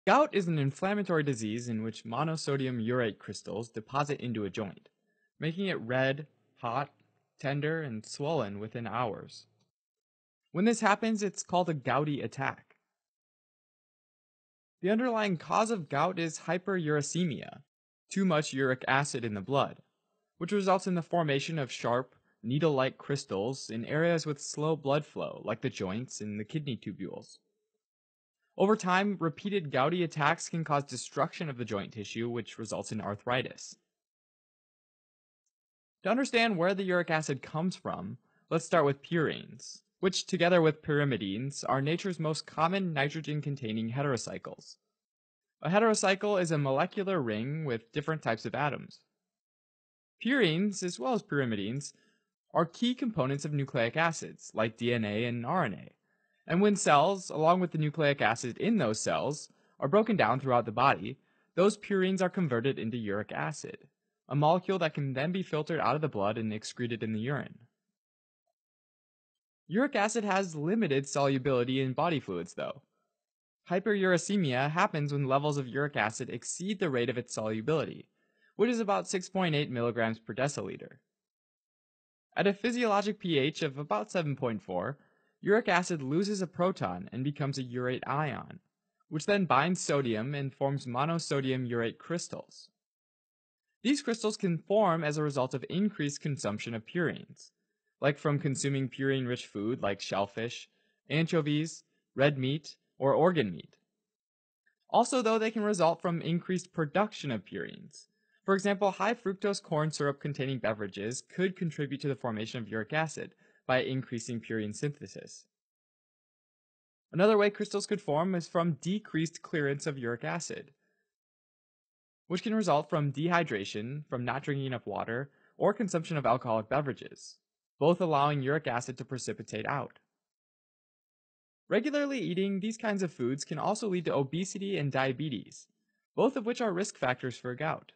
Gout is an inflammatory disease in which monosodium urate crystals deposit into a joint, making it red, hot, tender, and swollen within hours. When this happens, it's called a gouty attack. The underlying cause of gout is hyperuricemia, too much uric acid in the blood, which results in the formation of sharp, needle-like crystals in areas with slow blood flow, like the joints and the kidney tubules. Over time, repeated gouty attacks can cause destruction of the joint tissue, which results in arthritis. To understand where the uric acid comes from, let's start with purines, which together with pyrimidines are nature's most common nitrogen-containing heterocycles. A heterocycle is a molecular ring with different types of atoms. Purines, as well as pyrimidines, are key components of nucleic acids, like DNA and RNA. And when cells, along with the nucleic acid in those cells, are broken down throughout the body, those purines are converted into uric acid, a molecule that can then be filtered out of the blood and excreted in the urine. Uric acid has limited solubility in body fluids, though. Hyperuricemia happens when levels of uric acid exceed the rate of its solubility, which is about 6.8 milligrams per deciliter. At a physiologic pH of about 7.4, uric acid loses a proton and becomes a urate ion, which then binds sodium and forms monosodium urate crystals. These crystals can form as a result of increased consumption of purines, like from consuming purine-rich food like shellfish, anchovies, red meat, or organ meat. Also, though, they can result from increased production of purines. For example, high fructose corn syrup containing beverages could contribute to the formation of uric acid by increasing purine synthesis. Another way crystals could form is from decreased clearance of uric acid, which can result from dehydration, from not drinking enough water, or consumption of alcoholic beverages, both allowing uric acid to precipitate out. Regularly eating these kinds of foods can also lead to obesity and diabetes, both of which are risk factors for gout.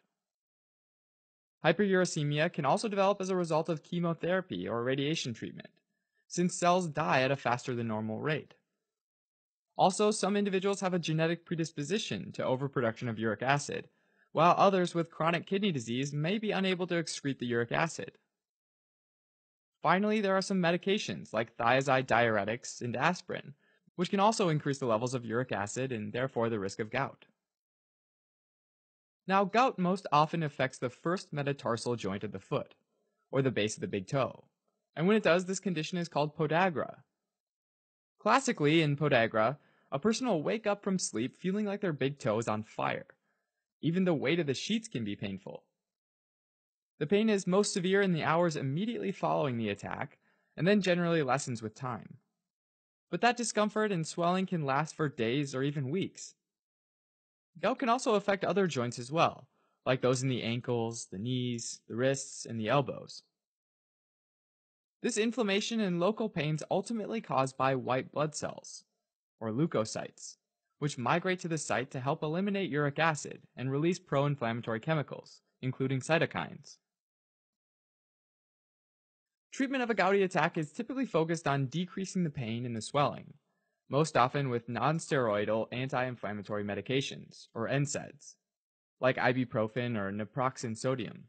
Hyperuricemia can also develop as a result of chemotherapy or radiation treatment, since cells die at a faster than normal rate. Also, some individuals have a genetic predisposition to overproduction of uric acid, while others with chronic kidney disease may be unable to excrete the uric acid. Finally, there are some medications like thiazide diuretics and aspirin, which can also increase the levels of uric acid and therefore the risk of gout. Now, gout most often affects the first metatarsal joint of the foot, or the base of the big toe, and when it does, this condition is called podagra. Classically, in podagra, a person will wake up from sleep feeling like their big toe is on fire. Even the weight of the sheets can be painful. The pain is most severe in the hours immediately following the attack, and then generally lessens with time. But that discomfort and swelling can last for days or even weeks. Gout can also affect other joints as well, like those in the ankles, the knees, the wrists, and the elbows. This inflammation and local pain is ultimately caused by white blood cells, or leukocytes, which migrate to the site to help eliminate uric acid and release pro-inflammatory chemicals, including cytokines. Treatment of a gouty attack is typically focused on decreasing the pain and the swelling, most often with non-steroidal anti-inflammatory medications, or NSAIDs, like ibuprofen or naproxen sodium,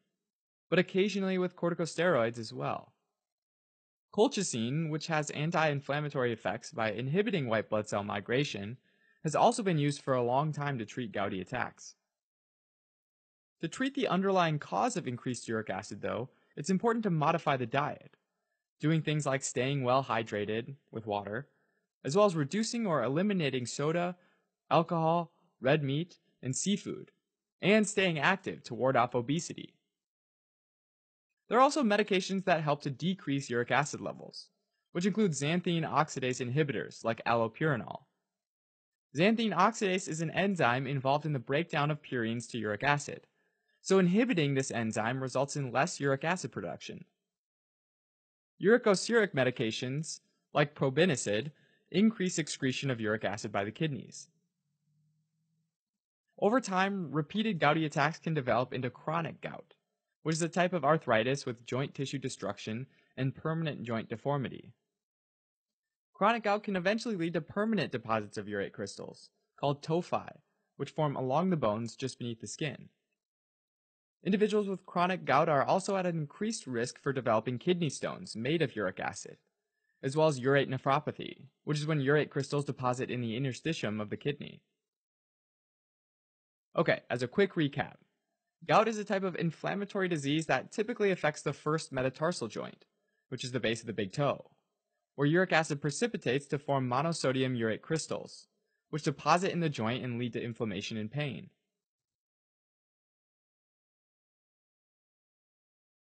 but occasionally with corticosteroids as well. Colchicine, which has anti-inflammatory effects by inhibiting white blood cell migration, has also been used for a long time to treat gouty attacks. To treat the underlying cause of increased uric acid, though, it's important to modify the diet, doing things like staying well hydrated with water, as well as reducing or eliminating soda, alcohol, red meat, and seafood, and staying active to ward off obesity. There are also medications that help to decrease uric acid levels, which include xanthine oxidase inhibitors like allopurinol. Xanthine oxidase is an enzyme involved in the breakdown of purines to uric acid, so inhibiting this enzyme results in less uric acid production. Uricosuric medications, like probenecid, increase excretion of uric acid by the kidneys. Over time, repeated gouty attacks can develop into chronic gout, which is a type of arthritis with joint tissue destruction and permanent joint deformity. Chronic gout can eventually lead to permanent deposits of urate crystals, called tophi, which form along the bones just beneath the skin. Individuals with chronic gout are also at an increased risk for developing kidney stones made of uric acid, as well as urate nephropathy, which is when urate crystals deposit in the interstitium of the kidney. Okay, as a quick recap, gout is a type of inflammatory disease that typically affects the first metatarsal joint, which is the base of the big toe, where uric acid precipitates to form monosodium urate crystals, which deposit in the joint and lead to inflammation and pain.